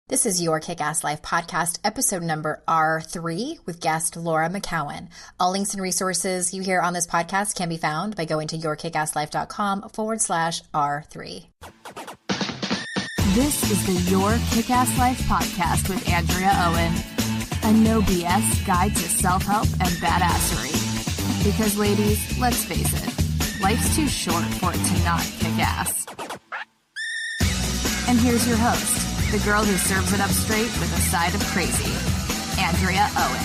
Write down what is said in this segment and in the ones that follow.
This is Your Kick-Ass Life podcast, episode number R3 with guest Laura McKowen. All links and resources you hear on this podcast can be found by going to yourkickasslife.com/R3. This is the Your Kick-Ass Life podcast with Andrea Owen, a no BS guide to self-help and badassery. Because ladies, let's face it, life's too short for it to not kick ass. And here's your host, the girl who serves it up straight with a side of crazy, Andrea Owen.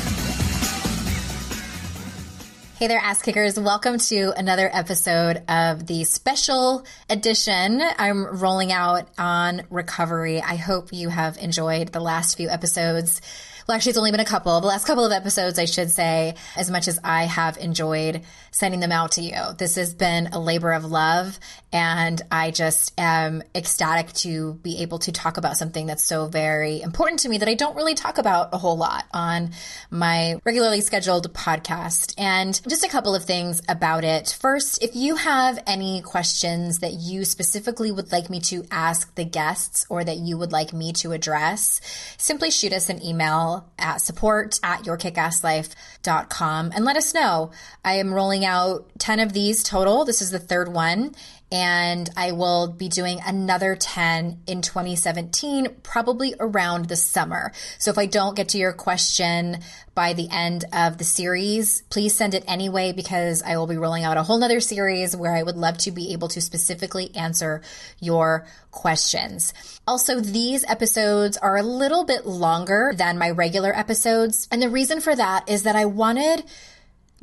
Hey there, ass kickers. Welcome to another episode of the special edition I'm rolling out on recovery. I hope you have enjoyed the last few episodes. Well, actually, it's only been the last couple of episodes, I should say, as much as I have enjoyed sending them out to you. This has been a labor of love, and I just am ecstatic to be able to talk about something that's so very important to me that I don't really talk about a whole lot on my regularly scheduled podcast. And just a couple of things about it. First, if you have any questions that you specifically would like me to ask the guests or that you would like me to address, simply shoot us an email at support@yourkickasslife.com and let us know. I am rolling out 10 of these total. This is the third one. And I will be doing another 10 in 2017, probably around the summer. So if I don't get to your question by the end of the series, please send it anyway, because I will be rolling out a whole nother series where I would love to be able to specifically answer your questions. Also, these episodes are a little bit longer than my regular episodes. And the reason for that is that I wanted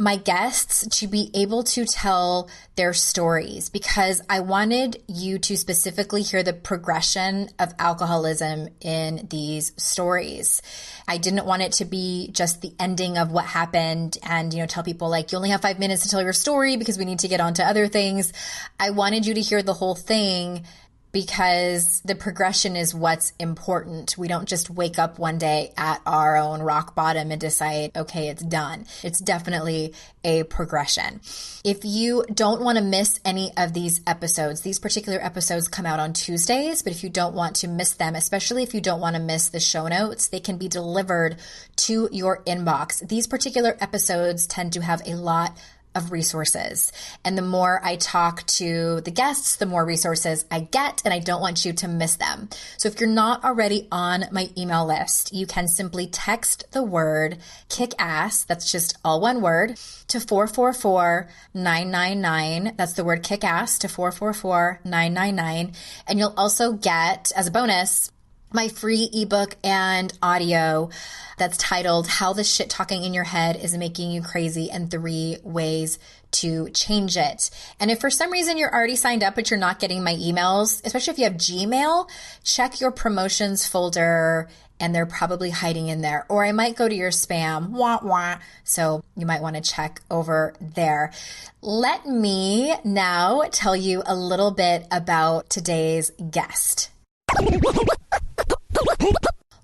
my guests to be able to tell their stories, because I wanted you to specifically hear the progression of alcoholism in these stories. I didn't want it to be just the ending of what happened and, tell people like, you only have 5 minutes to tell your story because we need to get on to other things. I wanted you to hear the whole thing, because the progression is what's important. We don't just wake up one day at our own rock bottom and decide, okay, it's done. It's definitely a progression. If you don't want to miss any of these episodes, these particular episodes come out on Tuesdays, but if you don't want to miss them, especially if you don't want to miss the show notes, they can be delivered to your inbox. These particular episodes tend to have a lot of resources. And the more I talk to the guests, the more resources I get, and I don't want you to miss them. So if you're not already on my email list, you can simply text the word kick ass, that's just all one word, to 444-999. That's the word kick ass to 444-999. And you'll also get, as a bonus, my free ebook and audio that's titled How the Shit Talking in Your Head is Making You Crazy and 3 Ways to Change It. And if for some reason you're already signed up but you're not getting my emails, especially if you have Gmail, check your promotions folder and they're probably hiding in there. Or I might go to your spam, wah, wah. So you might want to check over there. Let me now tell you a little bit about today's guest.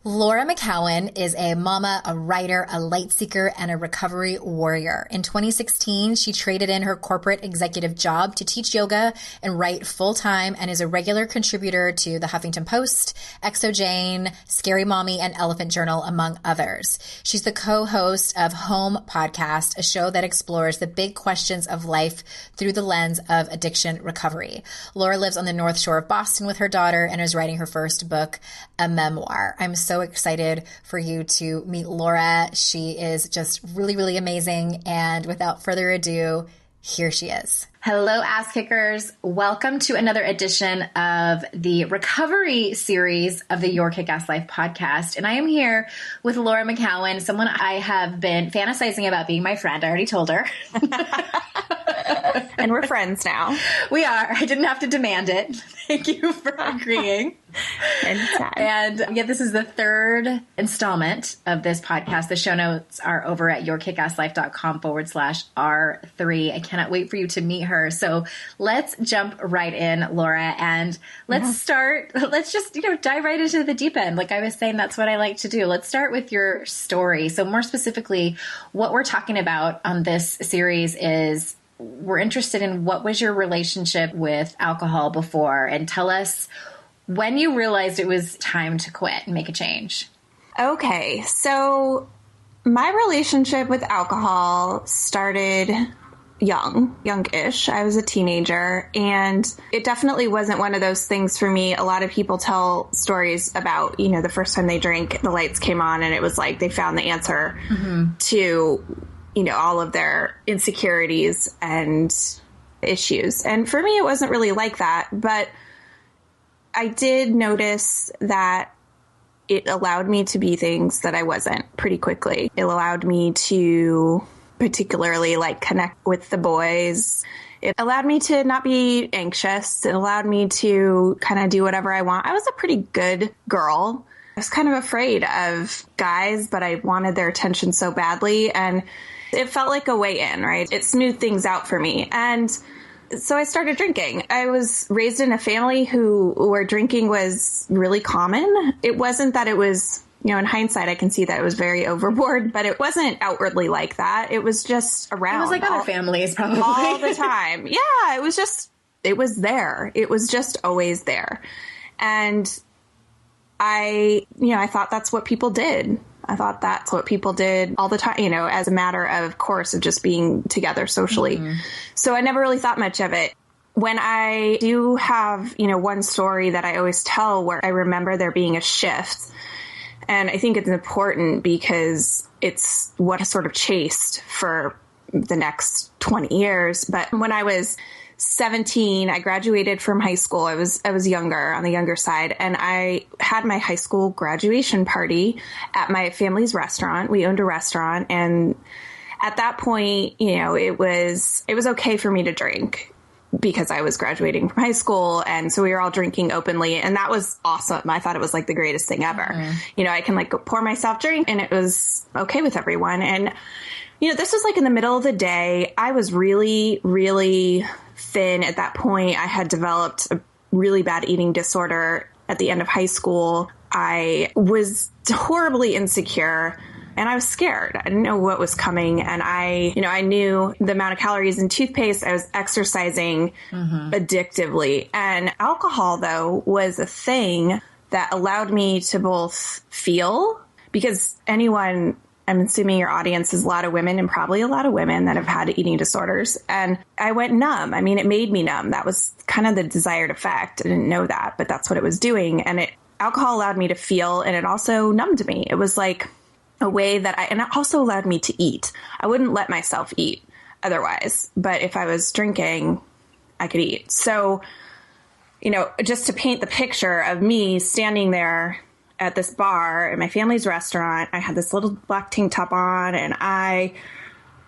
Laura McKowen is a mama, a writer, a light seeker, and a recovery warrior. In 2016, she traded in her corporate executive job to teach yoga and write full-time, and is a regular contributor to the Huffington Post, XOJane, Scary Mommy, and Elephant Journal, among others. She's the co-host of Home Podcast, a show that explores the big questions of life through the lens of addiction recovery. Laura lives on the North Shore of Boston with her daughter and is writing her first book, a memoir. I'm so excited for you to meet Laura. She is just really, really amazing. And without further ado, here she is. Hello, ass kickers. Welcome to another edition of the recovery series of the Your Kick-Ass Life podcast. And I am here with Laura McKowen, someone I have been fantasizing about being my friend. I already told her. And we're friends now. We are. I didn't have to demand it. Thank you for agreeing. Anytime. And this is the third installment of this podcast. The show notes are over at yourkickasslife.com/R3. I cannot wait for you to meet her. So let's jump right in, Laura, and let's start. Let's just, dive right into the deep end. Like I was saying, that's what I like to do. Let's start with your story. So more specifically, what we're talking about on this series is we're interested in what was your relationship with alcohol before, and tell us when you realized it was time to quit and make a change. Okay, so my relationship with alcohol started youngish. I was a teenager, and it definitely wasn't one of those things for me. A lot of people tell stories about, the first time they drank, the lights came on and it was like they found the answer to, all of their insecurities and issues. And for me, it wasn't really like that, but I did notice that it allowed me to be things that I wasn't pretty quickly. It allowed me to particularly connect with the boys. It allowed me to not be anxious. It allowed me to kind of do whatever I want. I was a pretty good girl. I was kind of afraid of guys, but I wanted their attention so badly. And it felt like a way in, right? It smoothed things out for me. And so I started drinking. I was raised in a family where drinking was really common. It wasn't that it was, in hindsight, I can see that it was very overboard, but it wasn't outwardly like that. It was just around. It was like other families, probably. All the time. Yeah, it was there. It was just always there. And I thought that's what people did. I thought that's what people did all the time, as a matter of course of just being together socially. So I never really thought much of it. When I do have, one story that I always tell where I remember there being a shift, and I think it's important because it's what I sort of chased for the next 20 years. But when I was 17, I graduated from high school. I was younger, on the younger side, and I had my high school graduation party at my family's restaurant. We owned a restaurant, and at that point, it was okay for me to drink because I was graduating from high school, and so we were all drinking openly, and that was awesome. I thought it was the greatest thing ever. I can go pour myself drink, and it was okay with everyone. And this was in the middle of the day. I was really, really thin at that point. I had developed a really bad eating disorder at the end of high school. I was horribly insecure, and I was scared. I didn't know what was coming. And I knew the amount of calories in toothpaste. I was exercising addictively. And alcohol, though, was a thing that allowed me to both feel, because I'm assuming your audience is a lot of women, and probably a lot of women that have had eating disorders. And I went numb. I mean, it made me numb. That was kind of the desired effect. I didn't know that, but that's what it was doing. And alcohol allowed me to feel, and it also numbed me. It was like a way that and it also allowed me to eat. I wouldn't let myself eat otherwise, but if I was drinking, I could eat. So, just to paint the picture of me standing there at this bar at my family's restaurant, I had this little black tank top on, and I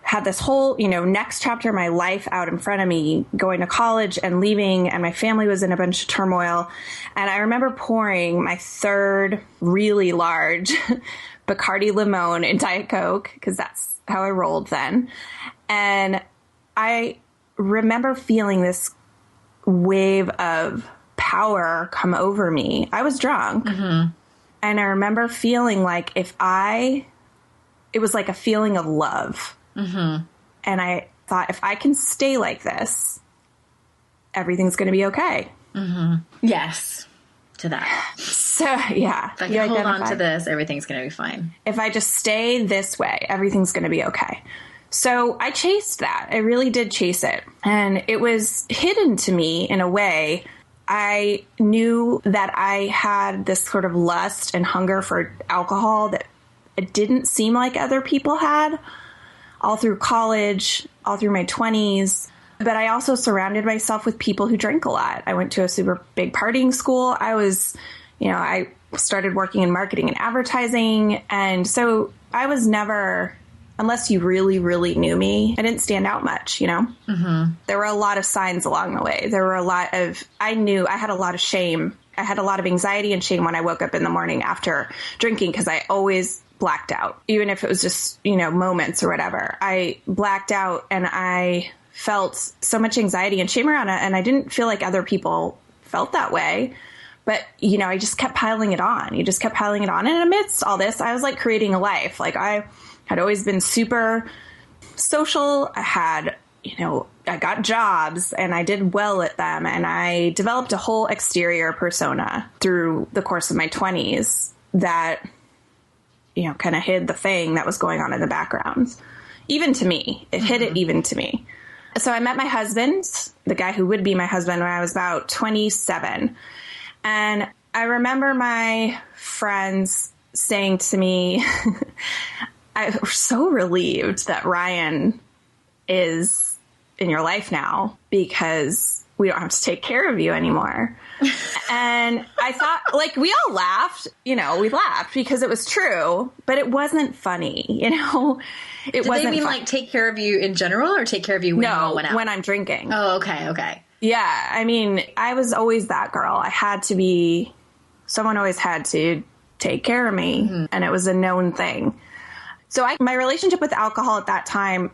had this whole, next chapter of my life out in front of me, going to college and leaving, and my family was in a bunch of turmoil. And I remember pouring my third really large Bacardi Limon and Diet Coke, because that's how I rolled then. And I remember feeling this wave of power come over me. I was drunk. And I remember feeling like it was like a feeling of love. And I thought, if I can stay like this, everything's going to be okay. Yes, to that. So, yeah. If I can hold on to this, everything's going to be fine. If I just stay this way, everything's going to be okay. So I chased that. I really did chase it. And it was hidden to me in a way. I knew that I had this sort of lust and hunger for alcohol that it didn't seem like other people had, all through college, all through my 20s. But I also surrounded myself with people who drank a lot. I went to a super big partying school. I started working in marketing and advertising. And so I was never, unless you really, really knew me, I didn't stand out much, There were a lot of signs along the way. I knew I had a lot of shame. I had a lot of anxiety and shame when I woke up in the morning after drinking, because I always blacked out, even if it was just, moments or whatever. I blacked out, and I felt so much anxiety and shame around it. And I didn't feel like other people felt that way. But, I just kept piling it on. You just kept piling it on. And amidst all this, I was creating a life. I had always been super social. I had, I got jobs and I did well at them, and I developed a whole exterior persona through the course of my 20s that, kind of hid the thing that was going on in the background. Even to me, it hid it even to me. So I met my husband, the guy who would be my husband, when I was about 27. And I remember my friends saying to me, I'm so relieved that Ryan is in your life now because we don't have to take care of you anymore. And I thought, like, we all laughed, we laughed because it was true, but it wasn't funny, It Did wasn't they mean fun. like take care of you in general or take care of you when you all went out? When I'm drinking. Oh, okay. Yeah. I mean, I was always that girl. Someone always had to take care of me, and it was a known thing. So my relationship with alcohol at that time,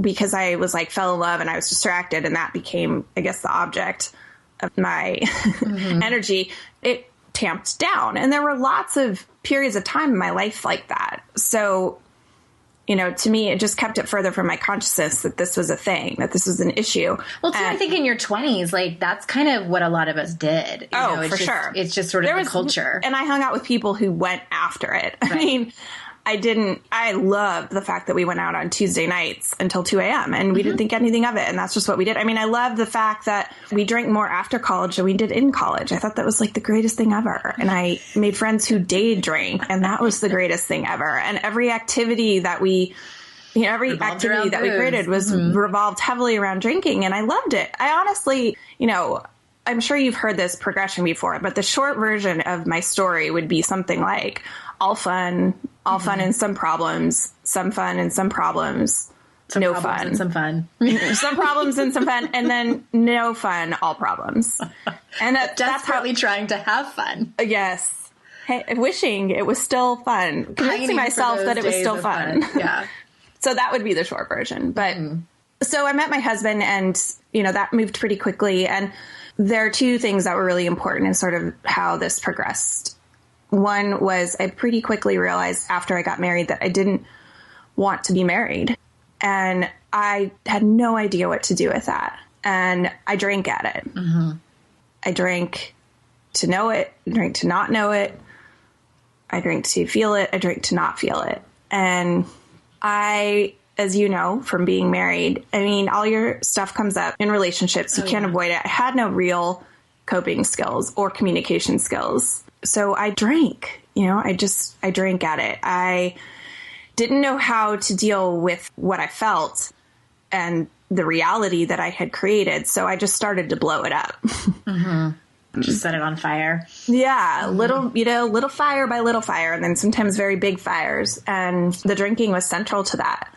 because I was like fell in love and I was distracted, and that became, I guess, the object of my energy, it tamped down. And there were lots of periods of time in my life like that. So, to me, it just kept it further from my consciousness that this was a thing, that this was an issue. Well, too, I think in your 20s, like, that's kind of what a lot of us did. For sure. It's just sort of the culture. And I hung out with people who went after it. Right. I mean, I loved the fact that we went out on Tuesday nights until 2 a.m. and we didn't think anything of it. And that's just what we did. I mean, I love the fact that we drank more after college than we did in college. I thought that was like the greatest thing ever. And I made friends who day drank, and that was the greatest thing ever. And every activity that we created was revolved heavily around drinking. And I loved it. I honestly, I'm sure you've heard this progression before, but the short version of my story would be something like all fun and some problems, some fun and some problems, no fun. And some fun. Some problems and some fun, and then no fun, all problems. And that's partly trying to have fun. Yes. Hey, wishing it was still fun. Convincing myself that it was still fun. Yeah. So that would be the short version. But so I met my husband, and, that moved pretty quickly. And there are two things that were really important in sort of how this progressed. One was I pretty quickly realized after I got married that I didn't want to be married. And I had no idea what to do with that. And I drank at it. I drank to know it. I drank to not know it. I drank to feel it. I drank to not feel it. And I, as you know, from being married, I mean, all your stuff comes up in relationships. You can't avoid it. I had no real coping skills or communication skills. So I drank, I drank at it. I didn't know how to deal with what I felt and the reality that I had created. So I just started to blow it up. Just set it on fire. Yeah. Little fire by little fire. And then sometimes very big fires. And the drinking was central to that.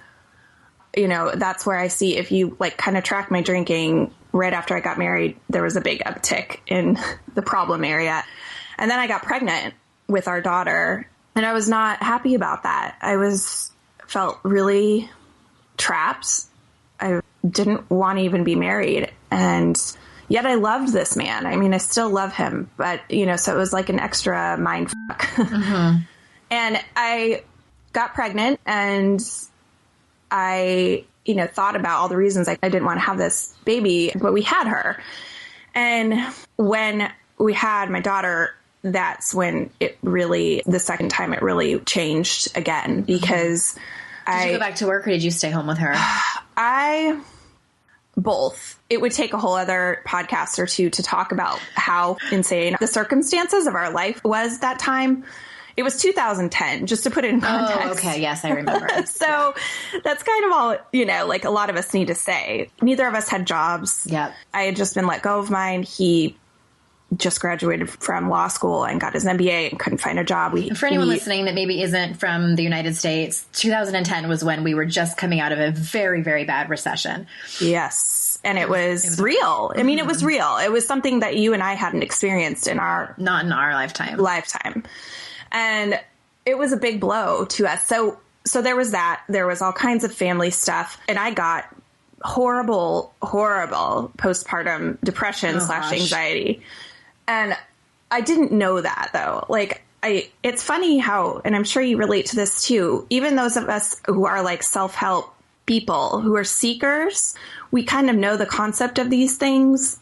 That's where I see, if you kind of track my drinking right after I got married, there was a big uptick in the problem area. And then I got pregnant with our daughter, and I was not happy about that. Felt really trapped. I didn't want to even be married. And yet I loved this man. I mean, I still love him, but, so it was like an extra mind fuck. And I got pregnant, and I, thought about all the reasons I didn't want to have this baby, but we had her. And when we had my daughter, that's when the second time it really changed again, because Did you go back to work, or did you stay home with her? Both. It would take a whole other podcast or two to talk about how insane the circumstances of our life was that time. It was 2010, just to put it in context. Oh, okay. Yes, I remember. So that's kind of all, a lot of us need to say. Neither of us had jobs. Yep. I had just been let go of mine. He just graduated from law school and got his MBA and couldn't find a job. For anyone listening that maybe isn't from the United States, 2010 was when we were just coming out of a very, very bad recession. Yes. And it was real. I mean, it was real. It was something that you and I hadn't experienced not in our lifetime. And it was a big blow to us. So there was that. There was all kinds of family stuff. And I got horrible postpartum depression / anxiety. And I didn't know that, though. It's funny how, and I'm sure you relate to this too, even those of us who are self-help people who are seekers, we kind of know the concept of these things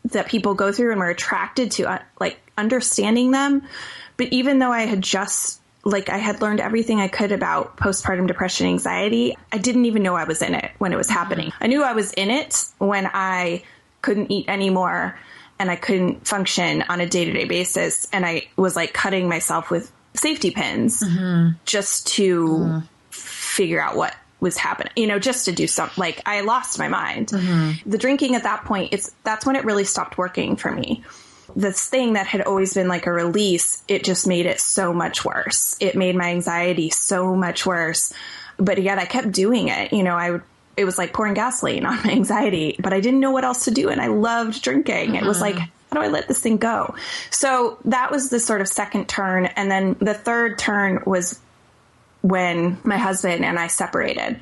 that people go through and we're attracted to, like, understanding them. But even though I had just, like, I had learned everything I could about postpartum depression, anxiety, I didn't even know I was in it when it was happening. I knew I was in it when I couldn't eat anymore and I couldn't function on a day-to-day basis. And I was, like, cutting myself with safety pins just to figure out what was happening, you know, just to do something. Like, I lost my mind. The drinking at that point, that's when it really stopped working for me. This thing that had always been like a release, it just made it so much worse. It made my anxiety so much worse. But yet I kept doing it. You know, it was like pouring gasoline on my anxiety, but I didn't know what else to do. And I loved drinking. It was like, how do I let this thing go? So that was the sort of second turn. And then the third turn was when my husband and I separated,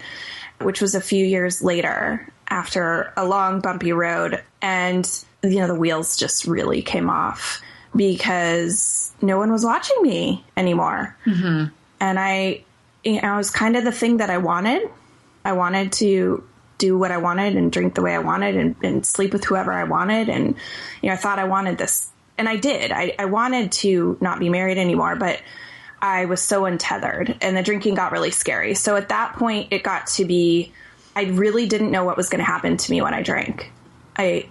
which was a few years later after a long, bumpy road. And, you know, the wheels just really came off because no one was watching me anymore. And I was kind of the thing that I wanted. I wanted to do what I wanted and drink the way I wanted and sleep with whoever I wanted. And, you know, I thought I wanted this. And I did. I wanted to not be married anymore, but I was so untethered and the drinking got really scary. So at that point, it got to be, I really didn't know what was going to happen to me when I drank. I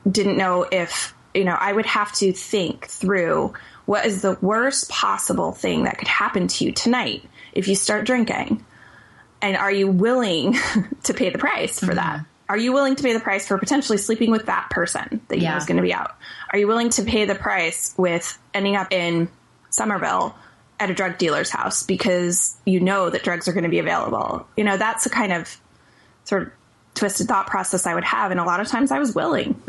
didn't know if, you know, I would have to think through what is the worst possible thing that could happen to you tonight if you start drinking. And are you willing to pay the price for that? Are you willing to pay the price for potentially sleeping with that person that you know is going to be out? Are you willing to pay the price with ending up in Somerville at a drug dealer's house because you know that drugs are going to be available? You know, that's the kind of sort of twisted thought process I would have. And a lot of times I was willing,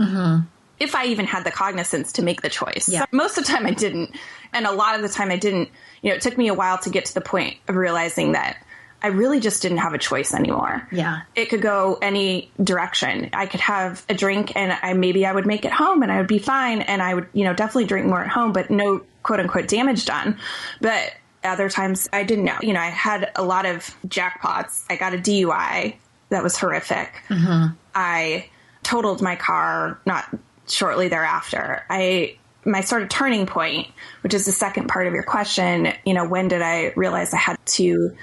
if I even had the cognizance to make the choice. So most of the time I didn't. And a lot of the time I didn't. You know, it took me a while to get to the point of realizing that I really just didn't have a choice anymore. It could go any direction. I could have a drink and maybe I would make it home and I would be fine. And I would, you know, definitely drink more at home, but no quote unquote damage done. But other times I didn't know. You know, I had a lot of jackpots. I got a DUI that was horrific. I totaled my car not shortly thereafter. My sort of turning point, which is the second part of your question, you know, when did I realize I had to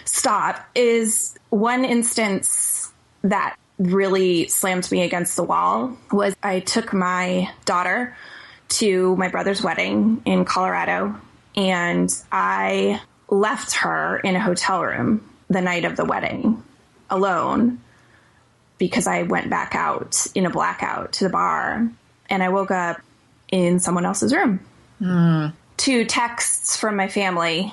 stop, is one instance that really slammed me against the wall was I took my daughter to my brother's wedding in Colorado, and I left her in a hotel room the night of the wedding alone because I went back out in a blackout to the bar, and I woke up in someone else's room. 2 texts from my family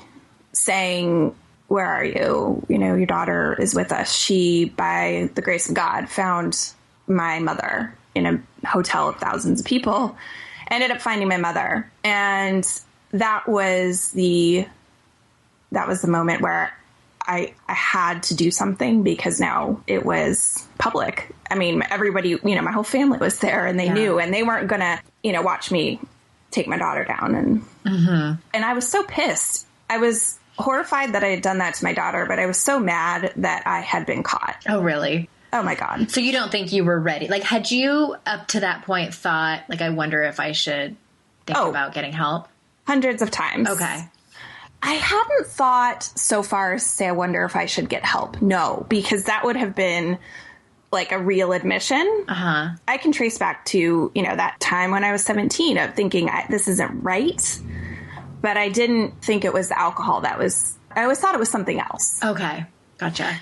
saying, "Where are you? You know, your daughter is with us. She, by the grace of God, found my mother in a hotel of thousands of people." Ended up finding my mother. And that was the moment where I had to do something because now it was public. I mean, everybody, you know, my whole family was there and they knew, and they weren't going to, you know, watch me take my daughter down. And, and I was so pissed. I was horrified that I had done that to my daughter, but I was so mad that I had been caught. Oh, really? Oh my God. So you don't think you were ready? Like, had you up to that point thought, like, I wonder if I should think about getting help? Hundreds of times. Okay. I hadn't thought so far as to say, I wonder if I should get help. No, because that would have been like a real admission. I can trace back to, you know, that time when I was 17 of thinking this isn't right. But I didn't think it was the alcohol I always thought it was something else. Okay. Gotcha.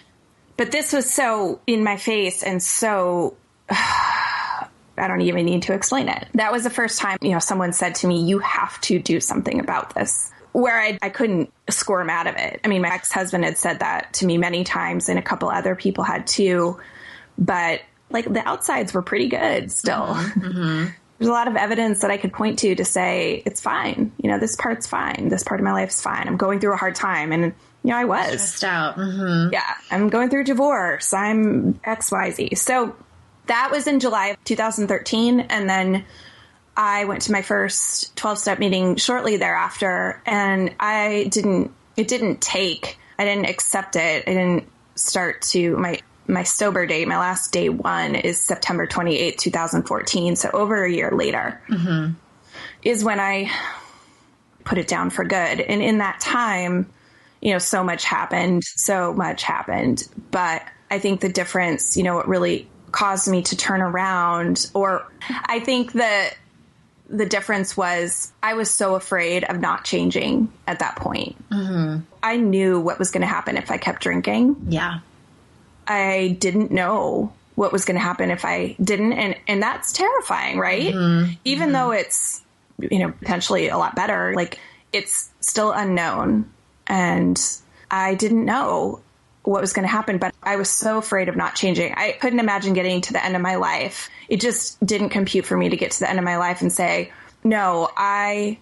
But this was so in my face and so, I don't even need to explain it. That was the first time, you know, someone said to me, you have to do something about this, where I couldn't squirm out of it. I mean, my ex-husband had said that to me many times and a couple other people had too, but like the outsides were pretty good still. There's a lot of evidence that I could point to say, it's fine. You know, this part's fine. This part of my life's fine. I'm going through a hard time. And, you know, I was stressed out. Yeah. I'm going through a divorce. I'm XYZ. So that was in July of 2013. And then I went to my first 12-step meeting shortly thereafter. And I didn't accept it. I didn't start to my sober date, my last day one is September 28th, 2014. So over a year later is when I put it down for good. And in that time, you know, so much happened. But I think the difference, you know, what really caused me to turn around, or I think that the difference was I was so afraid of not changing at that point. I knew what was going to happen if I kept drinking. Yeah. I didn't know what was going to happen if I didn't. And that's terrifying, right? Even though it's, you know, potentially a lot better, like it's still unknown. And I didn't know what was going to happen, but I was so afraid of not changing. I couldn't imagine getting to the end of my life. It just didn't compute for me to get to the end of my life and say, no, I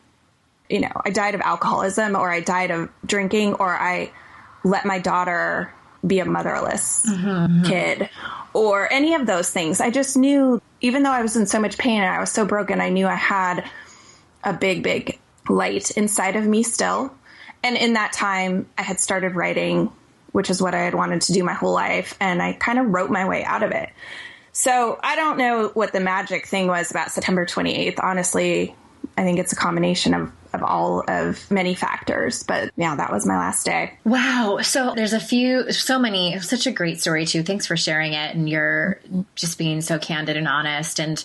died of alcoholism, or I died of drinking, or I let my daughter be a motherless kid, or any of those things. I just knew, even though I was in so much pain and I was so broken, I knew I had a big, big light inside of me still. And in that time, I had started writing, which is what I had wanted to do my whole life. And I kind of wrote my way out of it. So I don't know what the magic thing was about September 28th. Honestly, I think it's a combination of all of many factors. But yeah, that was my last day. Wow. So there's such a great story too. Thanks for sharing it. And you're just being so candid and honest. And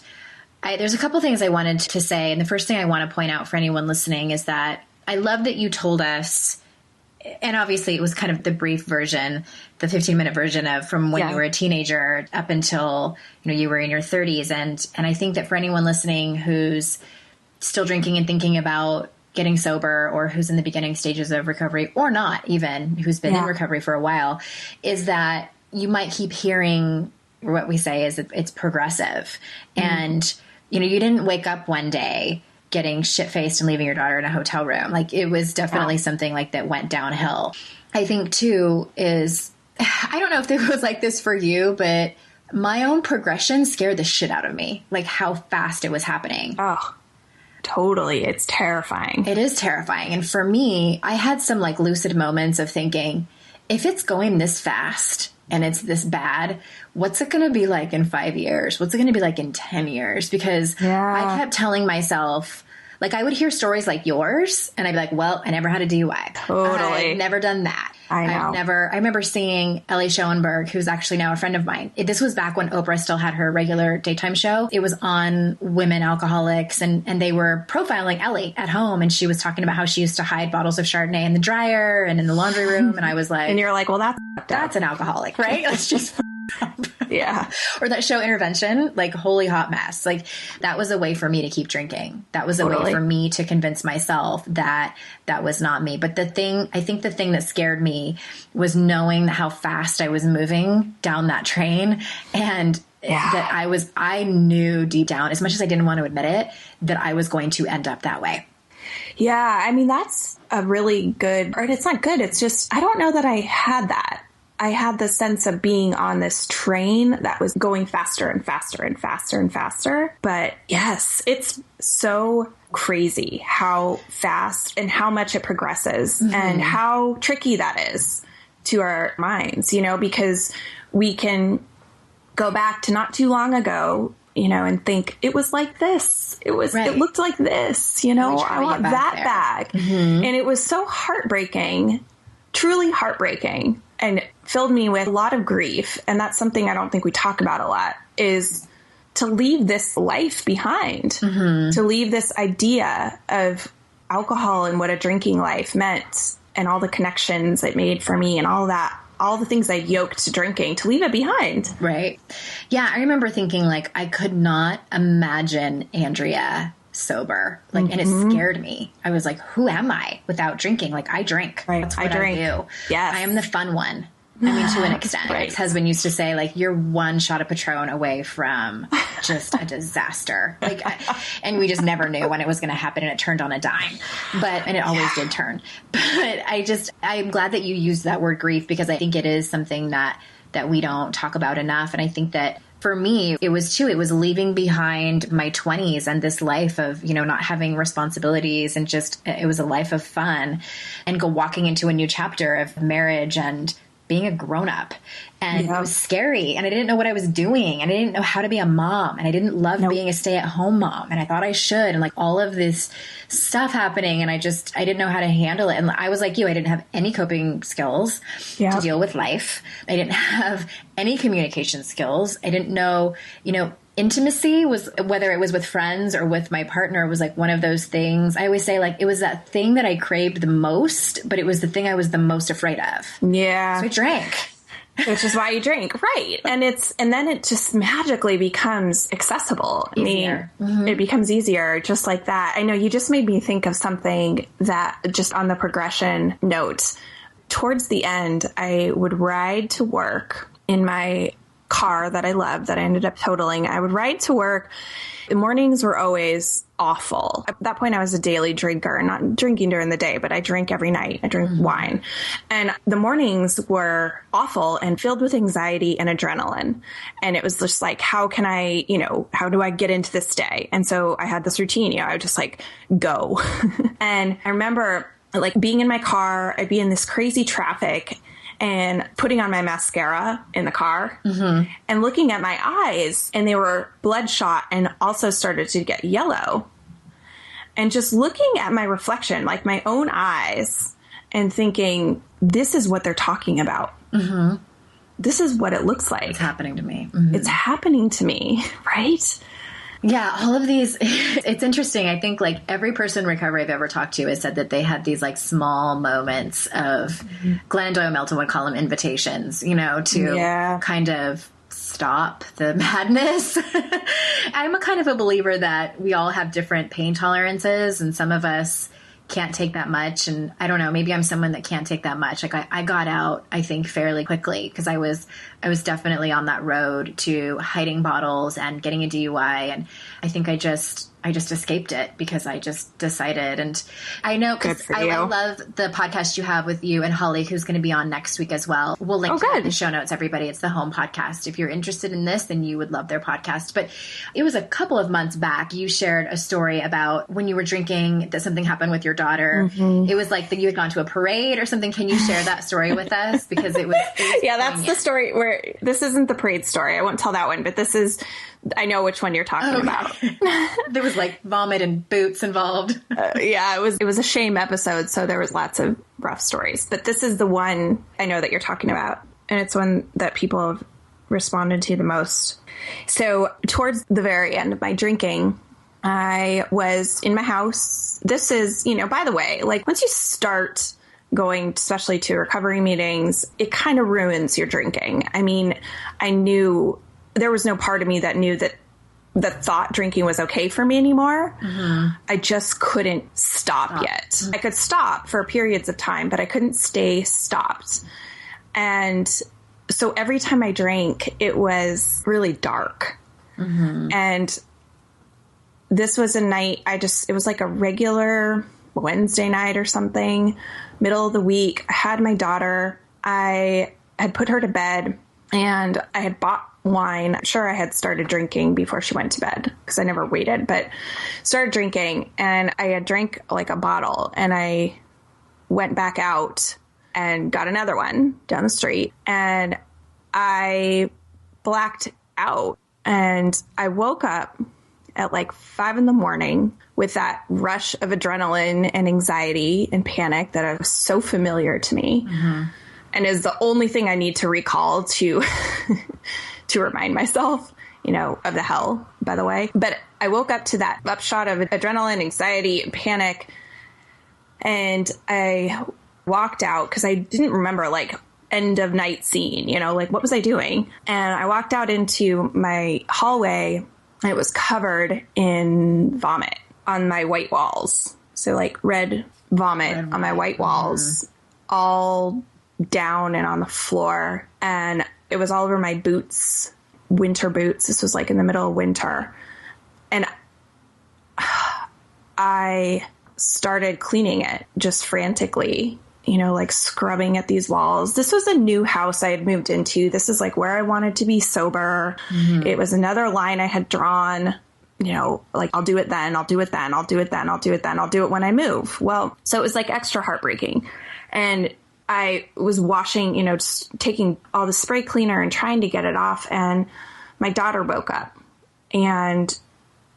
there's a couple things I wanted to say. And the first thing I want to point out for anyone listening is that I love that you told us, and obviously it was kind of the brief version, the 15-minute version of from when you were a teenager up until, you know, you were in your 30s. And I think that for anyone listening who's still drinking and thinking about getting sober, or who's in the beginning stages of recovery, or not even, who's been in recovery for a while, is that you might keep hearing what we say is it's progressive. And, you know, you didn't wake up one day getting shit-faced and leaving your daughter in a hotel room. Like, it was definitely something like that went downhill. I think too is, I don't know if it was like this for you, but my own progression scared the shit out of me. Like how fast it was happening. Oh, totally. It's terrifying. It is terrifying. And for me, I had some like lucid moments of thinking, if it's going this fast and it's this bad, what's it going to be like in 5 years? What's it going to be like in 10 years? Because I kept telling myself, like, I would hear stories like yours and I'd be like, well, I never had a DUI. Totally. I've never done that. I know. I remember seeing Ellie Schoenberg, who's actually now a friend of mine. This was back when Oprah still had her regular daytime show. It was on women alcoholics, and they were profiling Ellie at home. And she was talking about how she used to hide bottles of Chardonnay in the dryer and in the laundry room. And I was like, and you're like, well, that's an alcoholic, right? Let's just yeah. Or that show Intervention, like, holy hot mess. Like, that was a way for me to keep drinking. That was a way for me to convince myself that that was not me. But I think the thing that scared me was knowing how fast I was moving down that train, and that I knew deep down, as much as I didn't want to admit it, that I was going to end up that way. Yeah. I mean, that's a really good, or it's not good. It's just, I don't know that I had that. I had the sense of being on this train that was going faster and faster and faster and faster. But yes, it's so crazy how fast and how much it progresses and how tricky that is to our minds, you know, because we can go back to not too long ago, you know, and think it was like this. It looked like this, you know, I want that back. And it was so heartbreaking, truly heartbreaking, and filled me with a lot of grief. And that's something I don't think we talk about a lot, is to leave this life behind, to leave this idea of alcohol and what a drinking life meant and all the connections it made for me and all that, all the things I yoked to drinking, to leave it behind. Right. Yeah. I remember thinking, like, I could not imagine Andrea sober. Like, and it scared me. I was like, who am I without drinking? Like, I drink. Right. That's what I do. Yes. I am the fun one. I mean, to an extent. My ex-husband used to say, like, you're one shot of Patron away from just a disaster. Like, and we just never knew when it was going to happen, and it turned on a dime. And it always did turn. But I'm glad that you used that word grief, because I think it is something that we don't talk about enough. And I think that for me, it was leaving behind my 20s and this life of, you know, not having responsibilities, and just, it was a life of fun, and walking into a new chapter of marriage and being a grown-up, and it was scary, and I didn't know what I was doing, and I didn't know how to be a mom, and I didn't love being a stay-at-home mom, and I thought I should, and like all of this stuff happening, and I didn't know how to handle it. And I was like you, I didn't have any coping skills to deal with life. I didn't have any communication skills. I didn't know, intimacy was, whether it was with friends or with my partner, was like one of those things. I always say, like, it was that thing that I craved the most, but it was the thing I was the most afraid of. Yeah. So I drank. Which is why you drink. Right. And then it just magically becomes accessible. Easier. I mean, it becomes easier just like that. I know you just made me think of something that, just on the progression note, towards the end, I would ride to work in my car that I loved, that I ended up totaling. I would ride to work. The mornings were always awful. At that point, I was a daily drinker, not drinking during the day, but I drank every night. I drank wine. And the mornings were awful and filled with anxiety and adrenaline. And it was just like, how can I, how do I get into this day? And so I had this routine, I would just like go. And I remember like being in my car, I'd be in this crazy traffic and putting on my mascara in the car and looking at my eyes, and they were bloodshot and also started to get yellow. And just looking at my reflection, like my own eyes, and thinking, this is what they're talking about. This is what it looks like. It's happening to me. It's happening to me, right? Yeah, all of these, it's interesting. I think like every person in recovery I've ever talked to has said that they had these like small moments of, Glennon Doyle Melton would call them invitations, to kind of stop the madness. I'm a kind of a believer that we all have different pain tolerances, and some of us can't take that much. And I don't know, maybe I'm someone that can't take that much. Like I got out, I think, fairly quickly, because I was definitely on that road to hiding bottles and getting a DUI. And I think I just escaped it because I just decided. And I know, because I love the podcast you have with you and Holly, who's going to be on next week as well. We'll link to it in the show notes, everybody. It's the Home Podcast. If you're interested in this, then you would love their podcast. But it was a couple of months back, you shared a story about when you were drinking, that something happened with your daughter. It was like that you had gone to a parade or something. Can you share that story with us? Because it was yeah, that's the story where, this isn't the parade story. I won't tell that one, but this is, I know which one you're talking about. There was like vomit and boots involved. Yeah, it was a shame episode, so there was lots of rough stories. But this is the one I know that you're talking about, and it's one that people have responded to the most. So towards the very end of my drinking, I was in my house. This is, by the way, like once you start going, especially to recovery meetings, it kind of ruins your drinking. I mean, I knew there was no part of me that knew that thought drinking was okay for me anymore. I just couldn't stop yet. I could stop for periods of time, but I couldn't stay stopped. And so every time I drank, it was really dark. And this was a night, it was like a regular Wednesday night or something, middle of the week. I had my daughter. I had put her to bed, and I had bought wine. I'm sure I had started drinking before she went to bed, because I never waited, but started drinking, and I had drank like a bottle, and I went back out and got another one down the street, and I blacked out, and I woke up at like 5 a.m. with that rush of adrenaline and anxiety and panic that was so familiar to me, and is the only thing I need to recall to to remind myself, of the hell, by the way. But I woke up to that upshot of adrenaline, anxiety, and panic, and I walked out because I didn't remember like end of night scene, like what was I doing? And I walked out into my hallway, and it was covered in vomit on my white walls. So like red vomit on my white walls, all down and on the floor. And it was all over my boots, winter boots. This was like in the middle of winter. And I started cleaning it just frantically, like scrubbing at these walls. This was a new house I had moved into. This is like where I wanted to be sober. It was another line I had drawn, like I'll do it then, I'll do it then, I'll do it then, I'll do it then, I'll do it when I move. Well, so it was like extra heartbreaking. And I was washing, just taking all the spray cleaner and trying to get it off. And my daughter woke up, and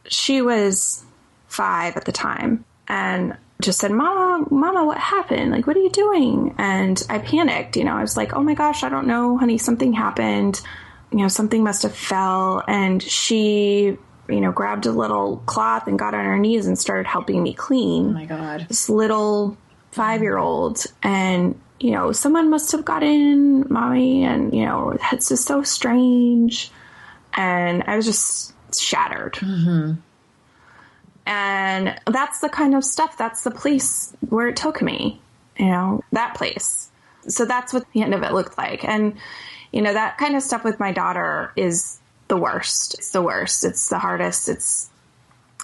she was 5 at the time, and just said, Mama, what happened? Like, what are you doing? And I panicked. I was like, oh my gosh, I don't know, honey, something happened. Something must have fell. And she, grabbed a little cloth and got on her knees and started helping me clean. Oh my God. This little 5-year-old. And, someone must have got in, Mommy. And, it's just so strange. And I was just shattered. Mm-hmm. And that's the kind of stuff, that's the place where it took me, that place. So that's what the end of it looked like. And, that kind of stuff with my daughter is the worst. It's the worst. It's the hardest. It's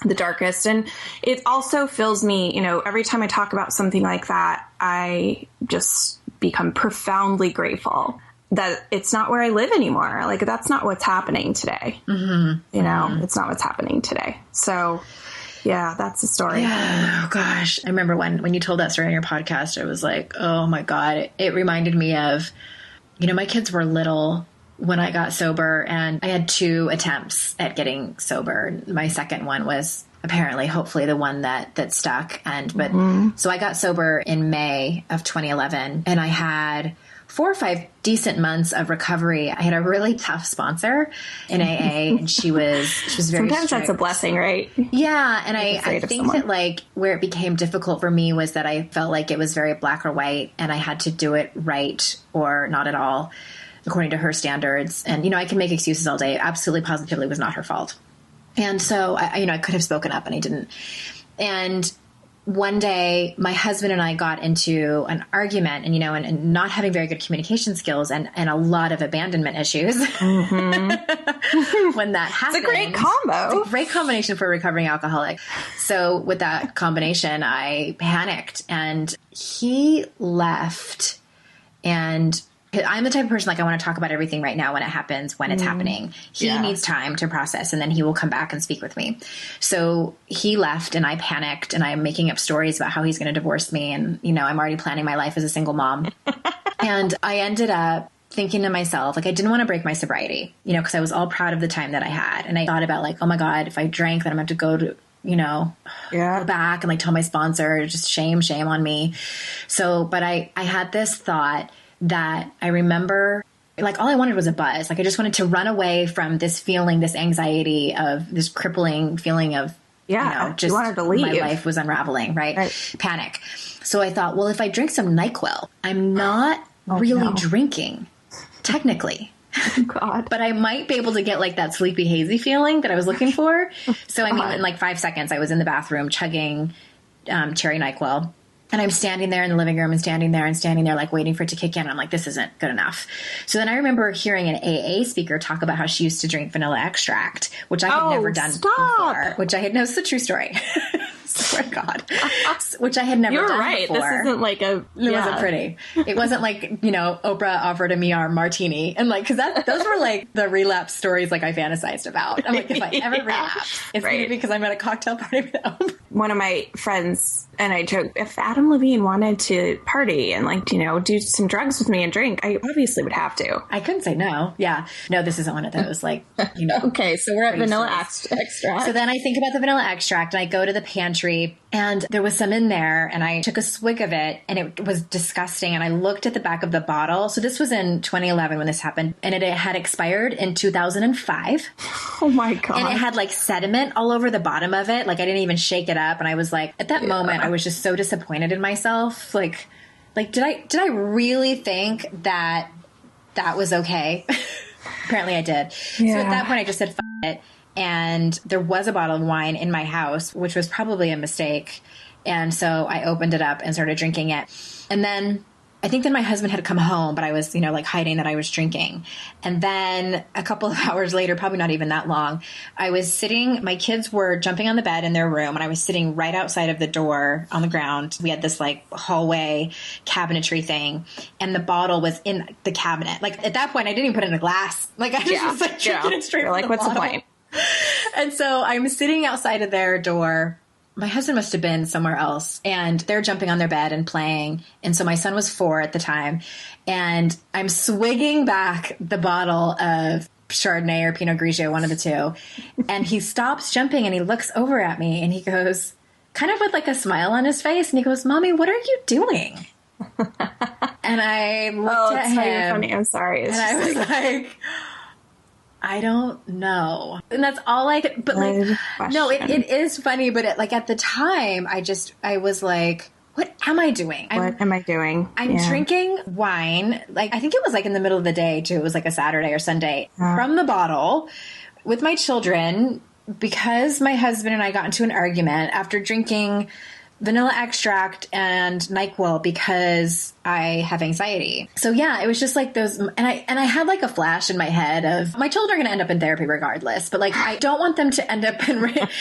the darkest. And it also fills me, every time I talk about something like that, I just become profoundly grateful that it's not where I live anymore. Like, that's not what's happening today. Mm-hmm. It's not what's happening today. So yeah, that's the story. Yeah. Oh gosh. I remember when you told that story on your podcast, I was like, oh my God. It reminded me of, my kids were little when I got sober, and I had 2 attempts at getting sober. My second one was apparently, hopefully, the one that stuck. So I got sober in May of 2011, and I had 4 or 5 decent months of recovery. I had a really tough sponsor in AA, and she was very sometimes strict. That's a blessing, right? Yeah. And I think that like where it became difficult for me was that I felt like it was very black or white, and I had to do it right or not at all, according to her standards. And, I can make excuses all day. Absolutely, positively was not her fault. And so I could have spoken up, and I didn't. And one day my husband and I got into an argument, and not having very good communication skills and a lot of abandonment issues. Mm-hmm. When that happens, it's a great combo. It's a great combination for a recovering alcoholic. So with that combination, I panicked, and he left. And I'm the type of person, like, I want to talk about everything right now when it happens, when it's happening. He needs time to process, and then he will come back and speak with me. So he left, and I panicked, and I'm making up stories about how he's going to divorce me. And, I'm already planning my life as a single mom. And I ended up thinking to myself, like, I didn't want to break my sobriety, because I was all proud of the time that I had. And I thought about, like, oh my God, if I drank, then I'm going to have to go to, go back and like tell my sponsor, just shame on me. So, but I had this thought that I remember, like, all I wanted was a buzz. Like, I just wanted to run away from this feeling, this anxiety of this crippling feeling of, just you wanted to leave. My life was unraveling, right? Panic. So I thought, well, if I drink some NyQuil, I'm not really drinking, technically. Oh, God. But I might be able to get like that sleepy, hazy feeling that I was looking for. So, in like 5 seconds, I was in the bathroom chugging cherry NyQuil. And I'm standing there in the living room and standing there, like waiting for it to kick in. And I'm like, this isn't good enough. So then I remember hearing an AA speaker talk about how she used to drink vanilla extract, which I had never done before, which I had, no, it's a true story. Swear to God, which I had never done right. before. This isn't like it wasn't pretty. It wasn't like, Oprah offered a me a martini. And like, cause those were like the relapse stories like I fantasized about. I'm like, if I ever relapse, it's going to be because I'm at a cocktail party with Oprah. One of my friends and I joke, if Adam Levine wanted to party and like, do some drugs with me and drink, I obviously would have to. I couldn't say no. Yeah. No, this isn't one of those, like, Okay. So we're at vanilla extract. So then I think about the vanilla extract and I go to the pantry and there was some in there and I took a swig of it and it was disgusting. And I looked at the back of the bottle. So this was in 2011 when this happened and it had expired in 2005. Oh my God. And it had like sediment all over the bottom of it. Like I didn't even shake it up. And I was like, at that moment, I was just so disappointed in myself. Like, did I really think that was okay? Apparently I did. Yeah. So at that point I just said, F it. And there was a bottle of wine in my house, which was probably a mistake. And so I opened it up and started drinking it. And then I think that my husband had come home, but I was, like hiding that I was drinking. And then a couple of hours later, probably not even that long, I was sitting, my kids were jumping on the bed in their room and I was sitting right outside of the door on the ground. We had this like hallway cabinetry thing and the bottle was in the cabinet. Like at that point, I didn't even put it in a glass. Like I just was like drinking it straight from like, the what's bottle. the point? And so I'm sitting outside of their door my husband must have been somewhere else, and they're jumping on their bed and playing. And so my son was 4 at the time, and I'm swigging back the bottle of Chardonnay or Pinot Grigio, one of the two. And he stops jumping and he looks over at me and he goes, kind of with like a smile on his face, and he goes, "Mommy, what are you doing?" And I looked at him. Funny. I'm sorry. And I was like, I don't know. And that's all I could, but like, no, it is funny, but at the time, I was like, what am I doing? What am I doing? I'm drinking wine. Like, I think it was like in the middle of the day too. It was like a Saturday or Sunday from the bottle with my children, because my husband and I got into an argument after drinking vanilla extract and NyQuil because I have anxiety. So yeah, it was just like those, and I had like a flash in my head of my children are going to end up in therapy regardless, but like I don't want them to end up in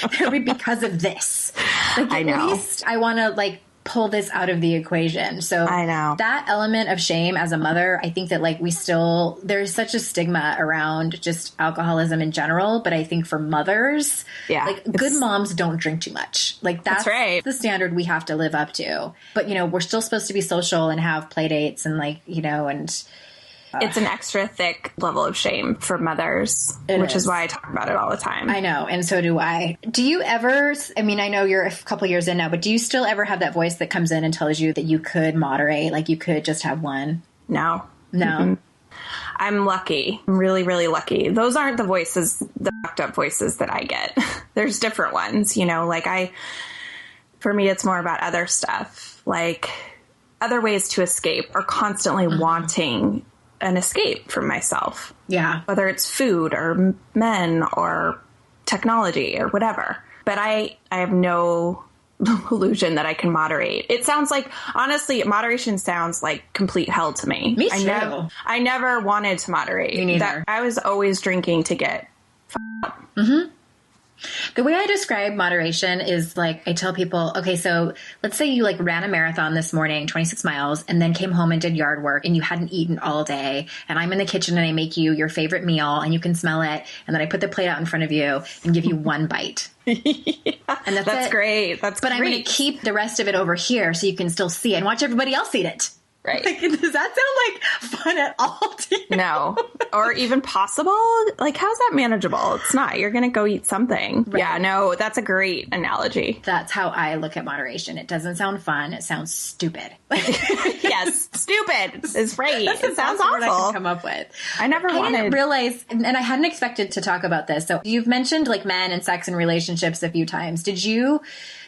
therapy because of this. Like at least I want to like pull this out of the equation. So I know that element of shame as a mother, I think that like there's such a stigma around just alcoholism in general. But I think for mothers, like good moms don't drink too much. Like that's right. The standard we have to live up to. But we're still supposed to be social and have play dates and like, and it's an extra thick level of shame for mothers, which is why I talk about it all the time. I know. And so do I. Do you ever, I mean, I know you're a couple years in now, but do you still ever have that voice that comes in and tells you that you could moderate, like you could just have one? No. Mm-hmm. I'm lucky. I'm really, really lucky. Those aren't the voices, the fucked up voices that I get. There's different ones, like for me, it's more about other stuff, like other ways to escape or constantly wanting an escape from myself. Yeah. Whether it's food or men or technology or whatever. But I have no illusion that I can moderate. It sounds like, honestly, moderation sounds like complete hell to me. Me too. I never wanted to moderate. Me neither. I was always drinking to get f***ed up. Mm-hmm. The way I describe moderation is like, I tell people, okay, so let's say you like ran a marathon this morning, 26 miles, and then came home and did yard work and you hadn't eaten all day. And I'm in the kitchen and I make you your favorite meal and you can smell it. And then I put the plate out in front of you and give you one bite. And that's great. That's but great. I'm going to keep the rest of it over here so you can still see it and watch everybody else eat it. Right. Like, does that sound like fun at all to you? No. Or even possible? Like, how's that manageable? It's not. You're going to go eat something. Right. Yeah, no, that's a great analogy. That's how I look at moderation. It doesn't sound fun. It sounds stupid. Yes, stupid is right. It sounds awful. What I can come up with. I didn't realize, and I hadn't expected to talk about this. So you've mentioned like men and sex and relationships a few times. Did you...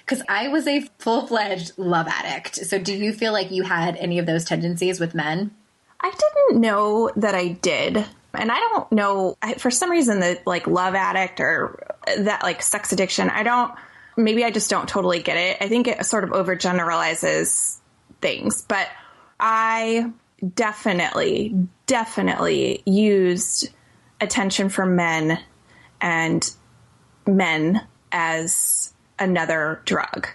Because I was a full-fledged love addict. So do you feel like you had any of those tendencies with men? I didn't know that I did. And I don't know, for some reason, the like love addict or that like sex addiction, maybe I just don't totally get it. I think it sort of overgeneralizes things. But I definitely used attention from men and men as another drug,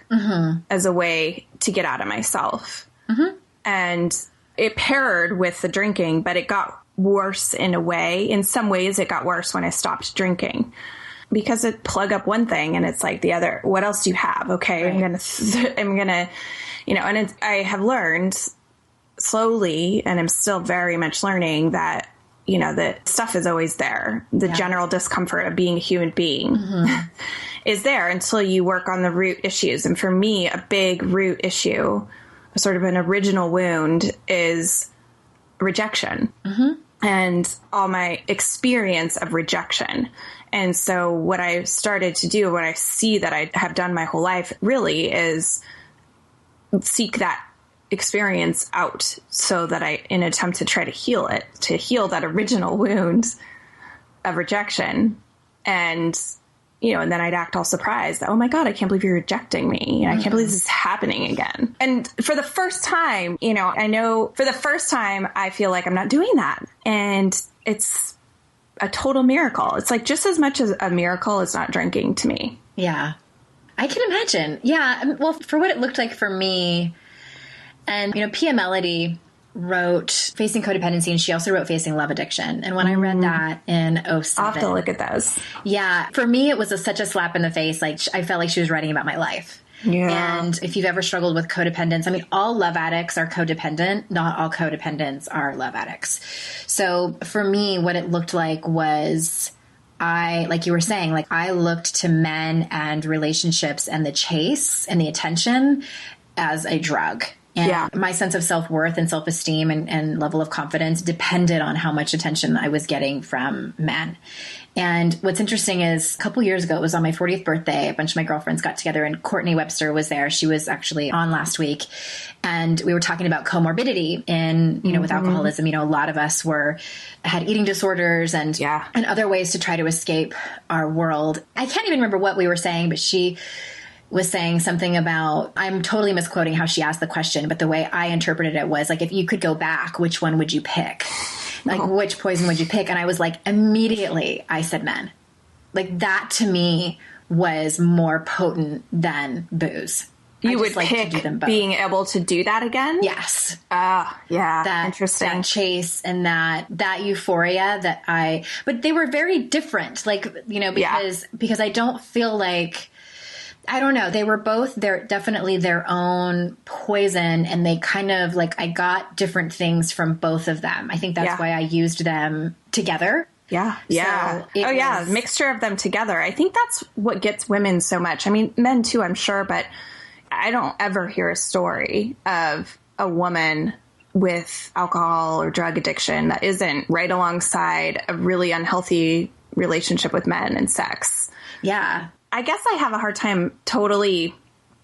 as a way to get out of myself. Mm-hmm. And it paired with the drinking, but it got worse in a way. In some ways, it got worse when I stopped drinking because it plug up one thing and it's like the other. What else do you have? Okay, right. I'm gonna, and I have learned slowly, and I'm still very much learning that, that stuff is always there. The general discomfort of being a human being is there until you work on the root issues. And for me, a big root issue, sort of an original wound, is rejection and all my experience of rejection. And so what I started to do, what I see that I have done my whole life really is seek that experience out so that in an attempt to try to heal it, to heal that original wound of rejection. And, and then I'd act all surprised that, oh my God, I can't believe you're rejecting me. I can't believe this is happening again. And for the first time, I know for the first time, I feel like I'm not doing that. And it's a total miracle. It's like just as much as a miracle as not drinking to me. Yeah, I can imagine. Yeah. Well, for what it looked like for me, and, Pia Melody, wrote Facing Codependency, and she also wrote Facing Love Addiction. And when I read that in 2007, I'll have to look at those. Yeah. For me, it was such a slap in the face. Like, I felt like she was writing about my life. Yeah. And if you've ever struggled with codependence, I mean, all love addicts are codependent. Not all codependents are love addicts. So for me, what it looked like was like you were saying, like I looked to men and relationships and the chase and the attention as a drug. And my sense of self-worth and self-esteem and level of confidence depended on how much attention I was getting from men. And what's interesting is a couple years ago, it was on my 40th birthday, a bunch of my girlfriends got together and Courtney Webster was there. She was actually on last week. And we were talking about comorbidity in, with alcoholism. A lot of us had eating disorders and other ways to try to escape our world. I can't even remember what we were saying, but she was saying something about, I'm totally misquoting how she asked the question, but the way I interpreted it was like, if you could go back, which one would you pick? Like, which poison would you pick? And I was like, immediately I said men. Like that to me was more potent than booze. You would pick being able to do that again? Yes. Yeah. Interesting. That chase and that euphoria but they were very different. Like, because I don't feel like, I don't know. They were both definitely their own poison, and they kind of like, I got different things from both of them. I think that's why I used them together. Yeah. Yeah. So mixture of them together. I think that's what gets women so much. I mean, men too, I'm sure, but I don't ever hear a story of a woman with alcohol or drug addiction that isn't right alongside a really unhealthy relationship with men and sex. Yeah. I guess I have a hard time totally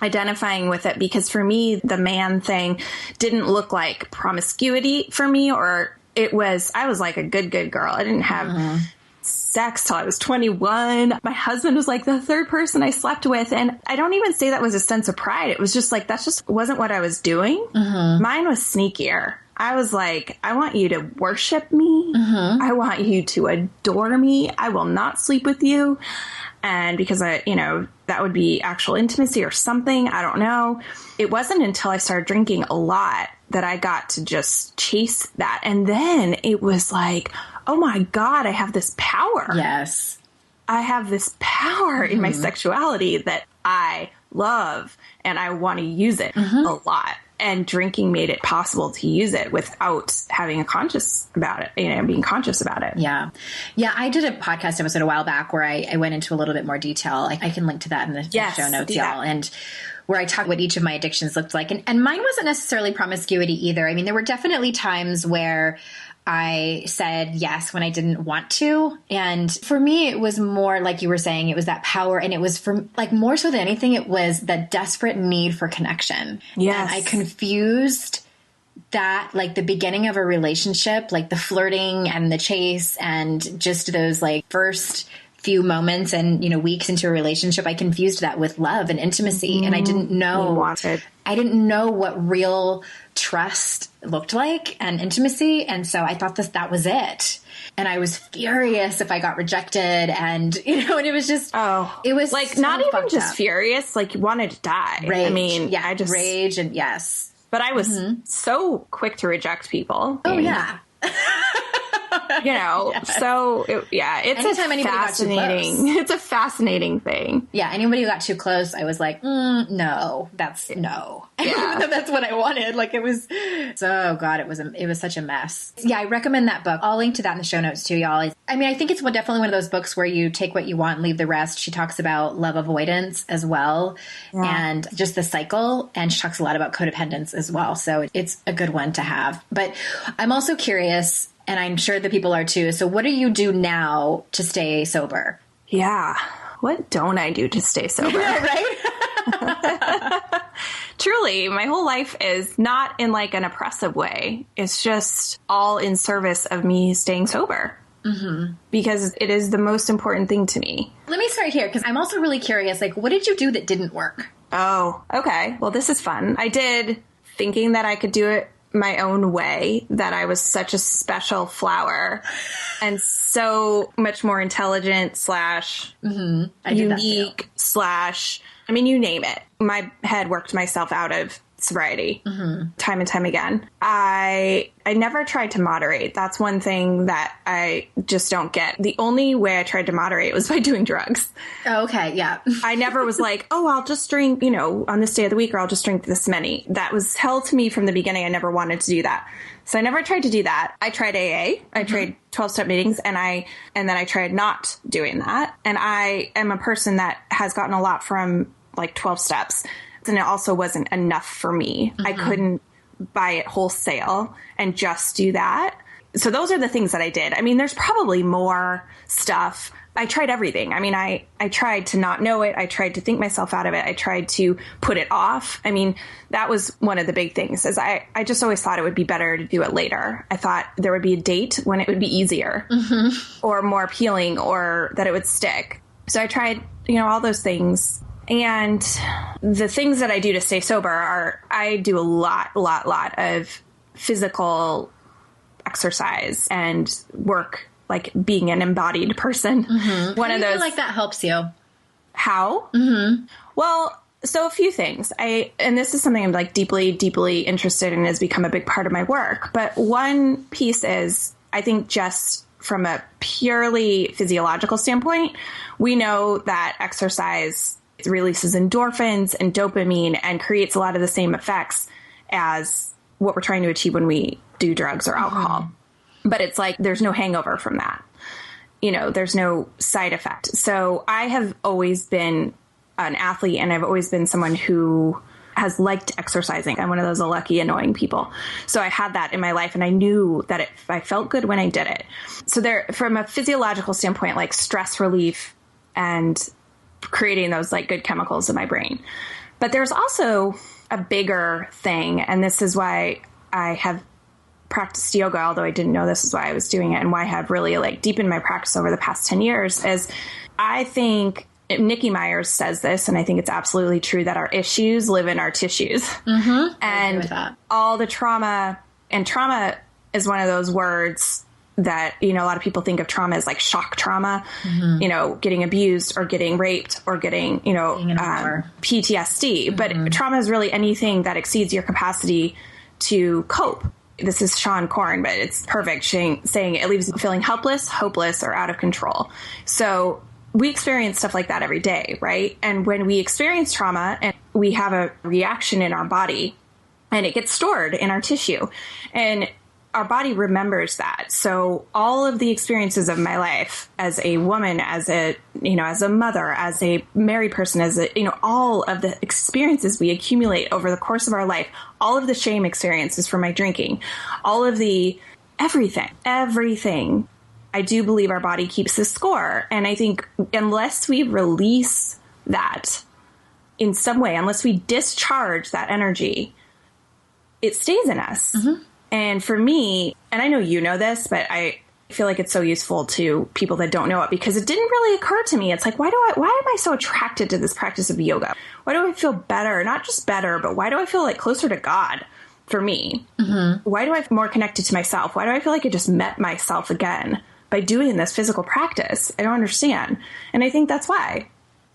identifying with it because for me, the man thing didn't look like promiscuity for me, or I was like a good girl. I didn't have sex till I was 21. My husband was like the third person I slept with. And I don't even say that was a sense of pride. It was just like, that just wasn't what I was doing. Mine was sneakier. I was like, I want you to worship me. I want you to adore me. I will not sleep with you. And because that would be actual intimacy or something. I don't know. It wasn't until I started drinking a lot that I got to just chase that. And then it was like, oh my God, I have this power. Yes. I have this power in my sexuality that I love and I want to use it a lot. And drinking made it possible to use it without having being conscious about it. Yeah. Yeah. I did a podcast episode a while back where I went into a little bit more detail. I can link to that in the show notes, y'all. And where I talk what each of my addictions looked like. And mine wasn't necessarily promiscuity either. I mean, there were definitely times where I said yes when I didn't want to. And for me, it was more like you were saying, it was that power. And it was more so than anything, it was the desperate need for connection. Yes. And I confused that, like the beginning of a relationship, like the flirting and the chase and just those like first few moments and, weeks into a relationship, I confused that with love and intimacy. And I didn't know, I didn't know what real trust looked like and intimacy. And so I thought that was it. And I was furious if I got rejected. And, and it was just, it was like so not even just up. Furious, like you wanted to die. Rage. I mean, I just rage and yes. But I was so quick to reject people. Oh, yeah. So it's a fascinating thing. Yeah. Anybody who got too close, I was like, no, that's no. Even though that's what I wanted. Like it was, God, it was such a mess. Yeah. I recommend that book. I'll link to that in the show notes too, y'all. I mean, I think it's definitely one of those books where you take what you want and leave the rest. She talks about love avoidance as well. And just the cycle. And she talks a lot about codependence as well. So it's a good one to have. But I'm also curious, and I'm sure the people are too. So what do you do now to stay sober? Yeah. What don't I do to stay sober? Right? Truly, my whole life is not in like an oppressive way. It's just all in service of me staying sober. Because it is the most important thing to me. Let me start here because I'm also really curious. Like, what did you do that didn't work? Oh, okay. Well, this is fun. I did, thinking that I could do it my own way, that I was such a special flower and so much more intelligent / unique / I mean, you name it. My head worked myself out of sobriety time and time again. I never tried to moderate. That's one thing that I just don't get. The only way I tried to moderate was by doing drugs. Oh, okay. Yeah. I never was like, oh, I'll just drink, on this day of the week, or I'll just drink this many. That was hell to me from the beginning. I never wanted to do that. So I never tried to do that. I tried AA. I tried 12-step meetings, and then I tried not doing that. And I am a person that has gotten a lot from like 12 steps. And it also wasn't enough for me. I couldn't buy it wholesale and just do that. So those are the things that I did. I mean, there's probably more stuff. I tried everything. I mean, I tried to not know it. I tried to think myself out of it. I tried to put it off. I mean, that was one of the big things is I just always thought it would be better to do it later. I thought there would be a date when it would be easier or more appealing, or that it would stick. So I tried, all those things. And the things that I do to stay sober are, I do a lot of physical exercise and work, like being an embodied person. One of those. I feel like that helps you. How? Well, so a few things. And this is something I'm like deeply interested in, has become a big part of my work. But one piece is, I think, just from a purely physiological standpoint, we know that exercise releases endorphins and dopamine and creates a lot of the same effects as what we're trying to achieve when we do drugs or alcohol. But it's like, there's no hangover from that. There's no side effect. So I have always been an athlete, and I've always been someone who has liked exercising. I'm one of those lucky, annoying people. So I had that in my life, and I knew that I felt good when I did it. So from a physiological standpoint, like stress relief and creating those like good chemicals in my brain. But there's also a bigger thing. And this is why I have practiced yoga, although I didn't know this is why I was doing it, and why I have really like deepened my practice over the past 10 years is I think Nikki Myers says this, and I think it's absolutely true, that our issues live in our tissues. And all the trauma, and trauma is one of those words that, a lot of people think of trauma as like shock trauma, getting abused or getting raped or getting, PTSD. But trauma is really anything that exceeds your capacity to cope. This is Sean Corn, but it's perfect, saying it leaves you feeling helpless, hopeless, or out of control. So we experience stuff like that every day, right? And when we experience trauma, and we have a reaction in our body, and it gets stored in our tissue, and our body remembers that. So all of the experiences of my life as a woman, as a mother, as a married person, all of the experiences we accumulate over the course of our life, all of the shame experiences from my drinking, all of the everything, I do believe our body keeps the score. And I think unless we release that in some way, unless we discharge that energy, it stays in us. And for me, and I know you know this, but I feel like it's so useful to people that don't know it, because it didn't really occur to me. It's like, why am I so attracted to this practice of yoga? Why do I feel better? Not just better, but why do I feel like closer to God for me? Why do I feel more connected to myself? Why do I feel like I just met myself again by doing this physical practice? I don't understand. And I think that's why.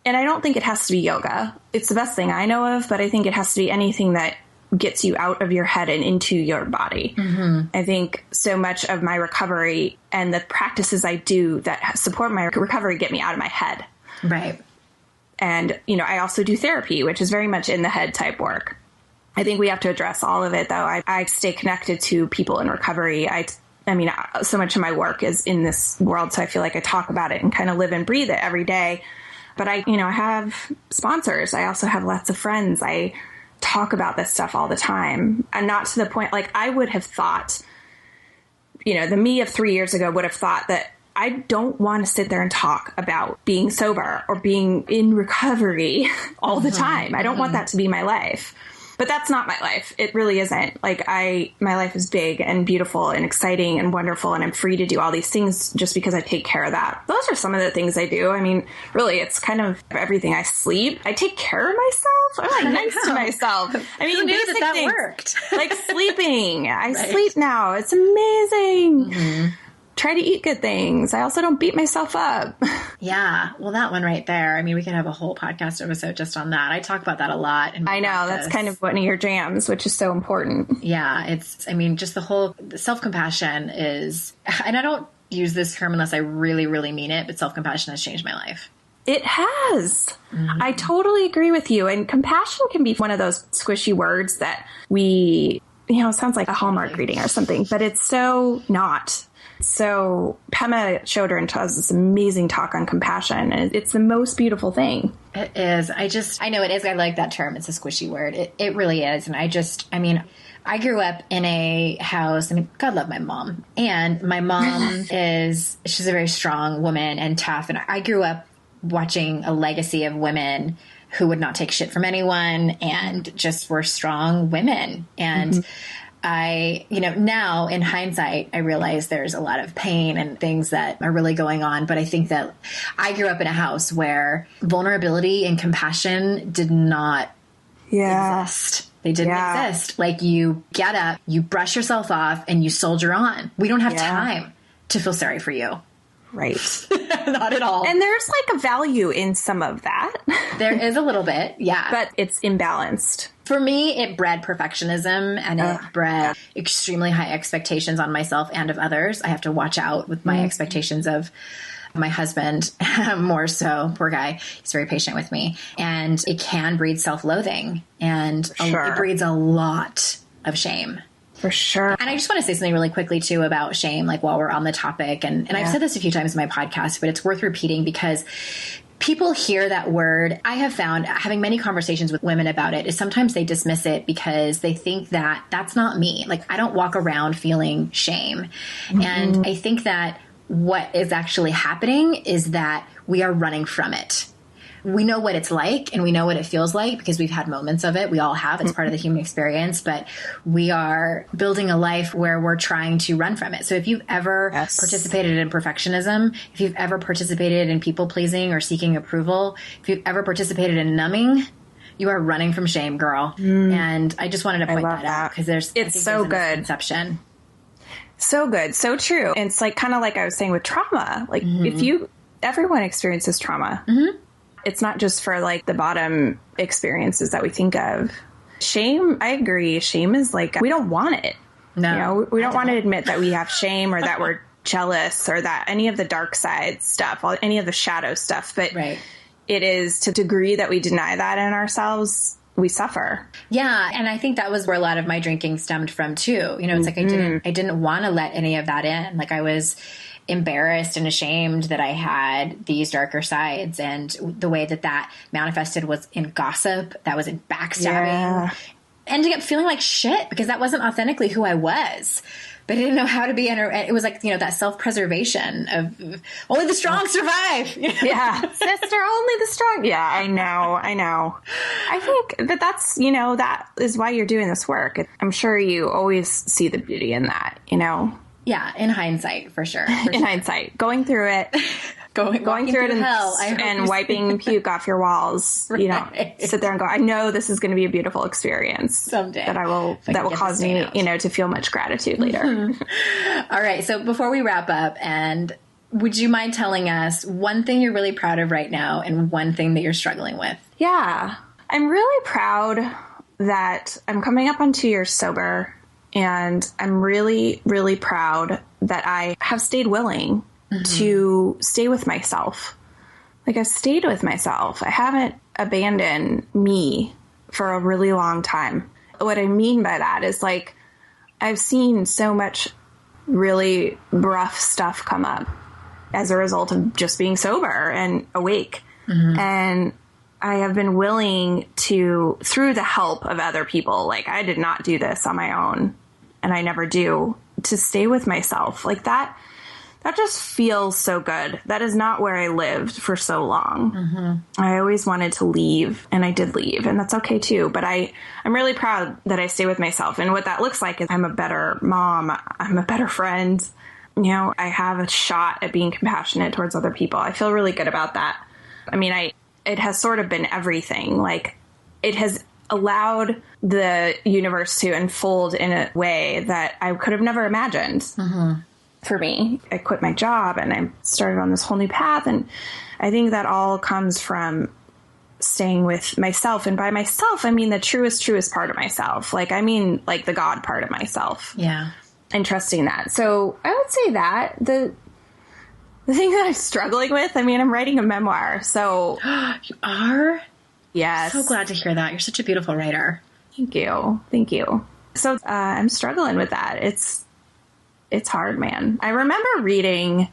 And I don't think it has to be yoga. It's the best thing I know of, but I think it has to be anything that gets you out of your head and into your body. I think so much of my recovery and the practices I do that support my recovery get me out of my head. Right. And, I also do therapy, which is very much in the head type work. I think we have to address all of it, though. I stay connected to people in recovery. I mean, so much of my work is in this world, so I feel like I talk about it and kind of live and breathe it every day. But I have sponsors. I also have lots of friends. I talk about this stuff all the time, and not to the point, like I would have thought, the me of 3 years ago would have thought that I don't want to sit there and talk about being sober or being in recovery all the time. I don't want that to be my life. But that's not my life. It really isn't. Like my life is big and beautiful and exciting and wonderful, and I'm free to do all these things just because I take care of that. Those are some of the things I do. I mean, really, it's kind of everything. I sleep. I take care of myself. I'm like nice to myself. I mean, basic that things worked. like sleeping. I sleep now. It's amazing. try to eat good things. I also don't beat myself up. Yeah. Well, that one right there. I mean, we could have a whole podcast episode just on that. I talk about that a lot. I know. That's kind of one of your jams, which is so important. Yeah. Just the whole self-compassion is, and I don't use this term unless I really, really mean it, but self-compassion has changed my life. It has. I totally agree with you. And compassion can be one of those squishy words that it sounds like a Hallmark reading or something, but it's so not. So Pema showed her and does this amazing talk on compassion, and it's the most beautiful thing. It is. I know it is. I like that term. It's a squishy word. It really is. And I grew up in a house, God love my mom. And my mom she's a very strong woman and tough. And I grew up watching a legacy of women who would not take shit from anyone and just were strong women. And now in hindsight, I realize there's a lot of pain and things that are really going on. But I think that I grew up in a house where vulnerability and compassion did not exist. They didn't exist. Like, you get up, you brush yourself off, and you soldier on. We don't have time to feel sorry for you. Right. Not at all. And there's like a value in some of that. There is a little bit, yeah. But it's imbalanced. For me, it bred perfectionism, and it bred extremely high expectations on myself and of others. I have to watch out with my expectations of my husband, more so. Poor guy. He's very patient with me. And it can breed self-loathing. And it breeds a lot of shame. For sure. And I just want to say something really quickly, too, about shame, like while we're on the topic. And I've said this a few times in my podcast, but it's worth repeating because people hear that word. I have found, having many conversations with women about it, is sometimes they dismiss it because they think that that's not me. Like, I don't walk around feeling shame. And I think that what is actually happening is that we are running from it. We know what it's like and we know what it feels like because we've had moments of it. We all have. It's part of the human experience, but we are building a life where we're trying to run from it. So if you've ever participated in perfectionism, if you've ever participated in people pleasing or seeking approval, if you've ever participated in numbing, you are running from shame, girl. And I just wanted to point that out because it's so good. Misconception. So good. So true. And it's like, kind of like I was saying with trauma, like everyone experiences trauma. It's not just for like the bottom experiences that we think of. Shame, I agree. Shame is like, we don't want it. No, we don't want to admit that we have shame or that we're jealous or that any of the dark side stuff, any of the shadow stuff. But it is to a degree that we deny that in ourselves, we suffer. Yeah. And I think that was where a lot of my drinking stemmed from too. It's like, I didn't want to let any of that in. Like, I was embarrassed and ashamed that I had these darker sides, and the way that manifested was in gossip, that was in backstabbing, ending up feeling like shit because that wasn't authentically who I was. But I didn't know how to be it was like, that self-preservation of only the strong survive. Yeah. Sister, only the strong. Yeah, I know. I think that's, that is why you're doing this work. I'm sure you always see the beauty in that, Yeah, in hindsight, for sure. In hindsight, going through it, going through it in hell, and wiping puke off your walls. Sit there and go, I know this is going to be a beautiful experience someday. That will cause me, to feel much gratitude later. All right. So before we wrap up, and would you mind telling us one thing you're really proud of right now and one thing that you're struggling with? Yeah, I'm really proud that I'm coming up on 2 years sober. And I'm really, really proud that I have stayed willing to stay with myself. Like, I've stayed with myself. I haven't abandoned me for a really long time. What I mean by that is, like, I've seen so much really rough stuff come up as a result of just being sober and awake. And I have been willing to, through the help of other people, like, I did not do this on my own. And I never do, to stay with myself. Like, that just feels so good. That is not where I lived for so long. I always wanted to leave, and I did leave, and that's okay too. But I'm really proud that I stay with myself. And what that looks like is I'm a better mom. I'm a better friend. I have a shot at being compassionate towards other people. I feel really good about that. I mean, it has sort of been everything. Like, it has allowed the universe to unfold in a way that I could have never imagined. for me. I quit my job and I started on this whole new path. And I think that all comes from staying with myself. And by myself, I mean the truest part of myself. Like, I mean, like the God part of myself. Yeah. And trusting that. So I would say that the thing that I'm struggling with, I mean, I'm writing a memoir. So You are? yes. So glad to hear that. You're such a beautiful writer. Thank you. Thank you. So I'm struggling with that. It's hard, man. I remember reading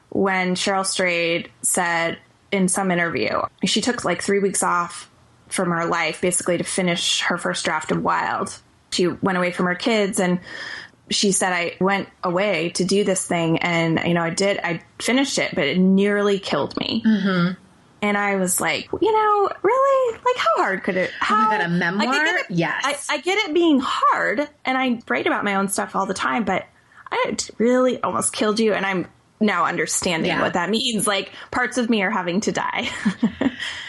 when Cheryl Strayed said in some interview, she took like 3 weeks off from her life, basically to finish her first draft of Wild. She went away from her kids, and she said, I went away to do this thing, and, you know, I finished it, but it nearly killed me. Mm-hmm. And I was like, you know, really? Like, how hard could it? Oh my God, a memoir? Like, Yes. I get it being hard, and I write about my own stuff all the time, but it really almost killed you, and I'm now understanding what that means. Like, parts of me are having to die.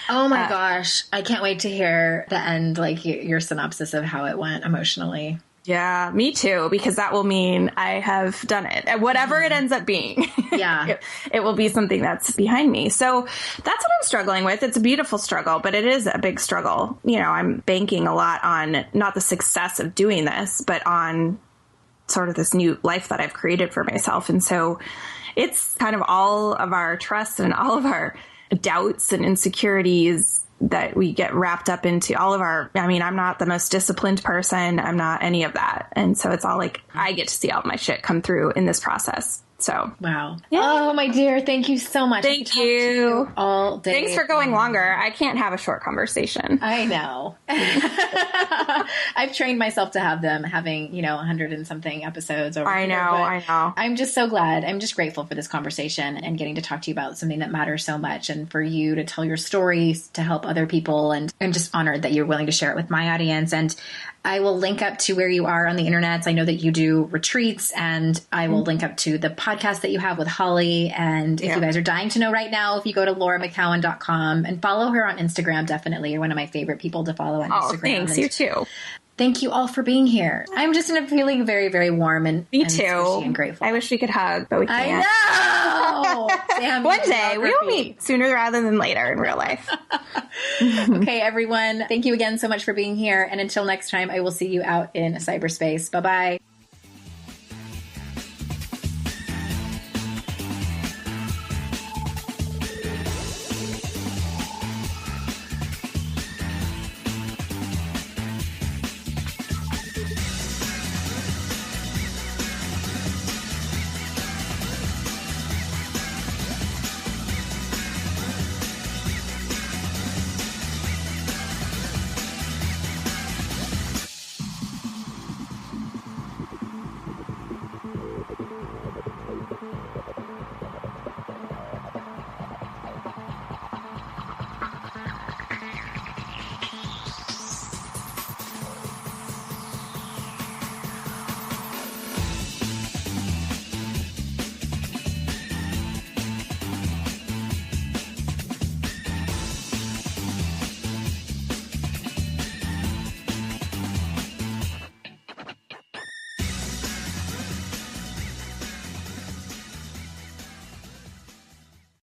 Oh my gosh. I can't wait to hear the end, like your synopsis of how it went emotionally. Yeah, me too, because that will mean I have done it. And whatever it ends up being. Yeah. it will be something that's behind me. So that's what I'm struggling with. It's a beautiful struggle, but it is a big struggle. You know, I'm banking a lot on not the success of doing this, but on sort of this new life that I've created for myself. And so it's kind of all of our trust and all of our doubts and insecurities that we get wrapped up into all of our, I mean, I'm not the most disciplined person. I'm not any of that. And so it's all like, I get to see all of my shit come through in this process. So. Wow. Yeah. Oh, my dear. Thank you so much. Thank you. All day. Thanks for going longer. I can't have a short conversation. I know. I've trained myself to have them having, 100 and something episodes over I here, know. I'm just so glad. I'm just grateful for this conversation and getting to talk to you about something that matters so much, and for you to tell your stories to help other people. And I'm just honored that you're willing to share it with my audience. And I will link up to where you are on the internet. I know that you do retreats, and I will link up to the podcast that you have with Holly. And if you guys are dying to know right now, if you go to lauramckowen.com and follow her on Instagram, definitely. You're one of my favorite people to follow on Instagram. Oh, thanks. You too. Thank you all for being here. I'm just feeling very, very warm and me too. And grateful. I wish we could hug, but we can't. I know. Damn, one day we will meet sooner rather than later in real life. Okay, everyone. Thank you again so much for being here. And until next time, I will see you out in cyberspace. Bye-bye.